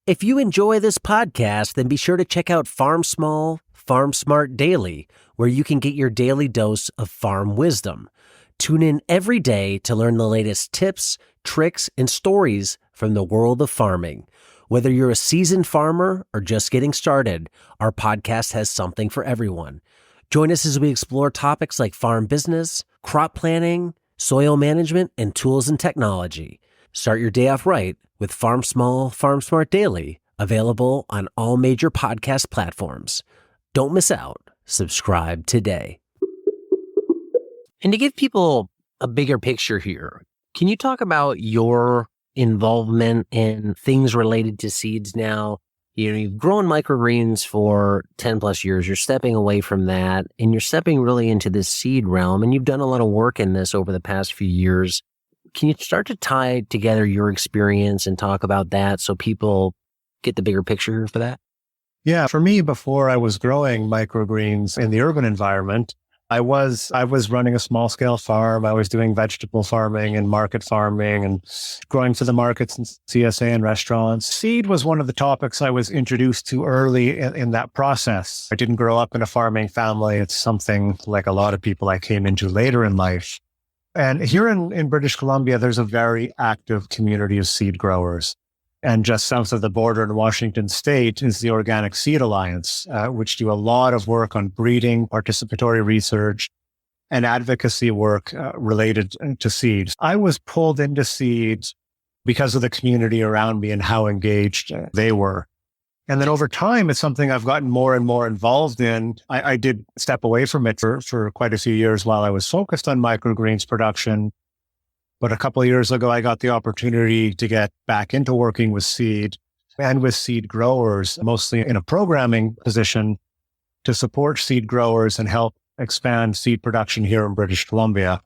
If you enjoy this podcast, then be sure to check out Farm Small, Farm Smart Daily, where you can get your daily dose of farm wisdom. Tune in every day to learn the latest tips, tricks, and stories from the world of farming. Whether you're a seasoned farmer or just getting started, our podcast has something for everyone. Join us as we explore topics like farm business, crop planning, soil management, and tools and technology. Start your day off right with Farm Small, Farm Smart Daily, available on all major podcast platforms. Don't miss out. Subscribe today. And to give people a bigger picture here, can you talk about your involvement in things related to seeds now? You've grown microgreens for 10 plus years. You're stepping away from that and you're stepping really into this seed realm, and you've done a lot of work in this over the past few years. Can you start to tie together your experience and talk about that so people get the bigger picture for that? Yeah, for me, before I was growing microgreens in the urban environment, I was running a small scale farm. I was doing vegetable farming and market farming and growing for the markets and CSA and restaurants. Seed was one of the topics I was introduced to early in that process. I didn't grow up in a farming family. It's something like a lot of people I came into later in life. And here in British Columbia, there's a very active community of seed growers. And just south of the border in Washington State is the Organic Seed Alliance, which do a lot of work on breeding, participatory research, and advocacy work related to seeds. I was pulled into seeds because of the community around me and how engaged they were. And then over time, it's something I've gotten more and more involved in. I did step away from it for quite a few years while I was focused on microgreens production. But a couple of years ago, I got the opportunity to get back into working with seed and with seed growers, mostly in a programming position to support seed growers and help expand seed production here in British Columbia.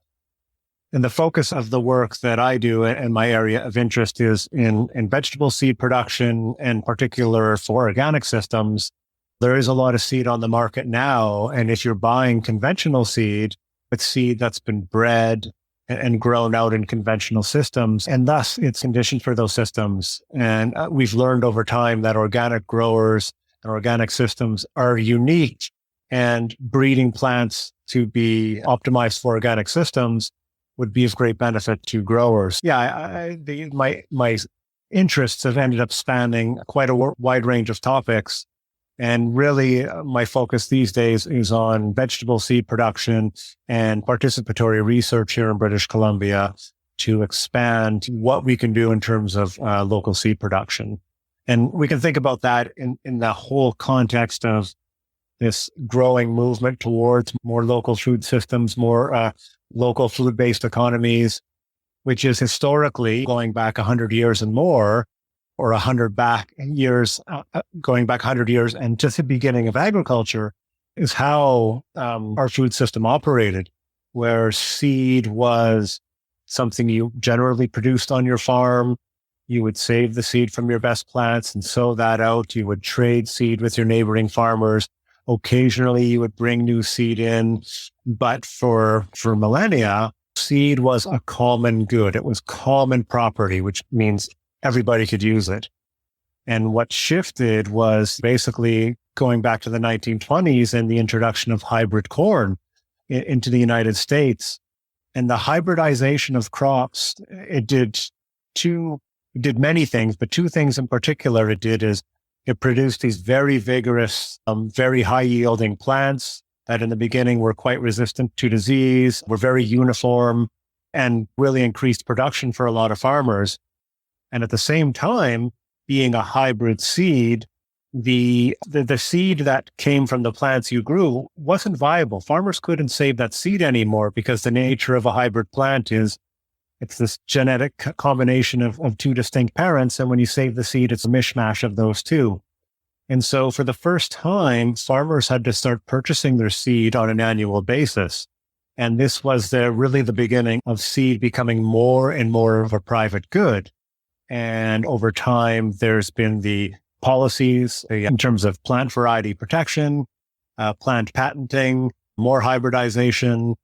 And the focus of the work that I do and my area of interest is in vegetable seed production, and particular for organic systems. There is a lot of seed on the market now. And if you're buying conventional seed, it's seed that's been bred and grown out in conventional systems, and thus it's conditioned for those systems. And we've learned over time that organic growers and organic systems are unique, and breeding plants to be optimized for organic systems would be of great benefit to growers. Yeah, my interests have ended up spanning quite a wide range of topics. And really, my focus these days is on vegetable seed production and participatory research here in British Columbia to expand what we can do in terms of local seed production. And we can think about that in the whole context of this growing movement towards more local food systems, more local food-based economies, which is historically going back 100 years and more, or 100 years, going back 100 years, and just the beginning of agriculture is how our food system operated, where seed was something you generally produced on your farm. You would save the seed from your best plants and sow that out. You would trade seed with your neighboring farmers. Occasionally, you would bring new seed in, but for millennia, seed was a common good. It was common property, which means everybody could use it. And what shifted was basically going back to the 1920s and the introduction of hybrid corn into the United States. And the hybridization of crops, it did many things, but two things in particular it did is it produced these very vigorous, very high yielding plants that in the beginning were quite resistant to disease, were very uniform, and really increased production for a lot of farmers. And at the same time, being a hybrid seed, the seed that came from the plants you grew wasn't viable. Farmers couldn't save that seed anymore because the nature of a hybrid plant is it's this genetic combination of two distinct parents. And when you save the seed, it's a mishmash of those two. And so for the first time, farmers had to start purchasing their seed on an annual basis. And this was really the beginning of seed becoming more and more of a private good. And over time, there's been the policies in terms of plant variety protection, plant patenting, more hybridization,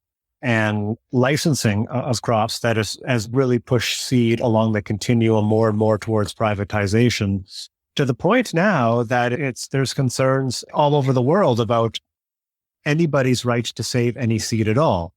and licensing of crops that has really pushed seed along the continuum more and more towards privatization to the point now that there's concerns all over the world about anybody's right to save any seed at all.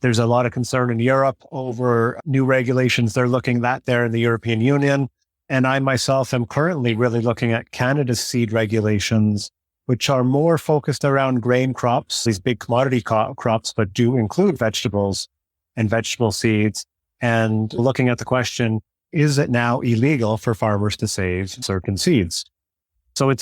There's a lot of concern in Europe over new regulations they're looking at there in the European Union. And I myself am currently really looking at Canada's seed regulations, which are more focused around grain crops, these big commodity crops, but do include vegetables and vegetable seeds. And looking at the question, is it now illegal for farmers to save certain seeds? So I've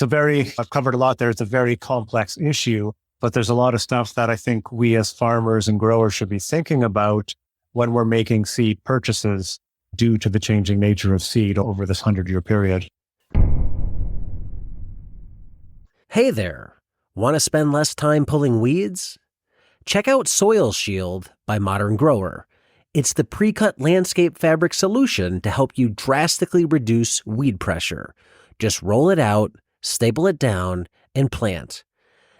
covered a lot there. It's a very complex issue, but there's a lot of stuff that I think we as farmers and growers should be thinking about when we're making seed purchases due to the changing nature of seed over this 100-year period. Hey there, want to spend less time pulling weeds? Check out Soil Shield by Modern Grower. It's the pre-cut landscape fabric solution to help you drastically reduce weed pressure. Just roll it out, staple it down, and plant.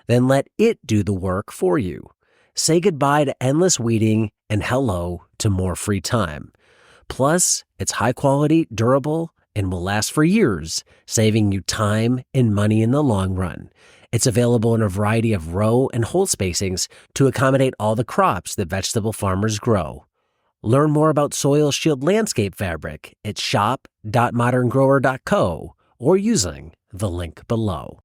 Then let it do the work for you. Say goodbye to endless weeding and hello to more free time. Plus, it's high quality, durable, and will last for years, saving you time and money in the long run. It's available in a variety of row and hole spacings to accommodate all the crops that vegetable farmers grow. Learn more about Soil Shield landscape fabric at shop.moderngrower.co or using the link below.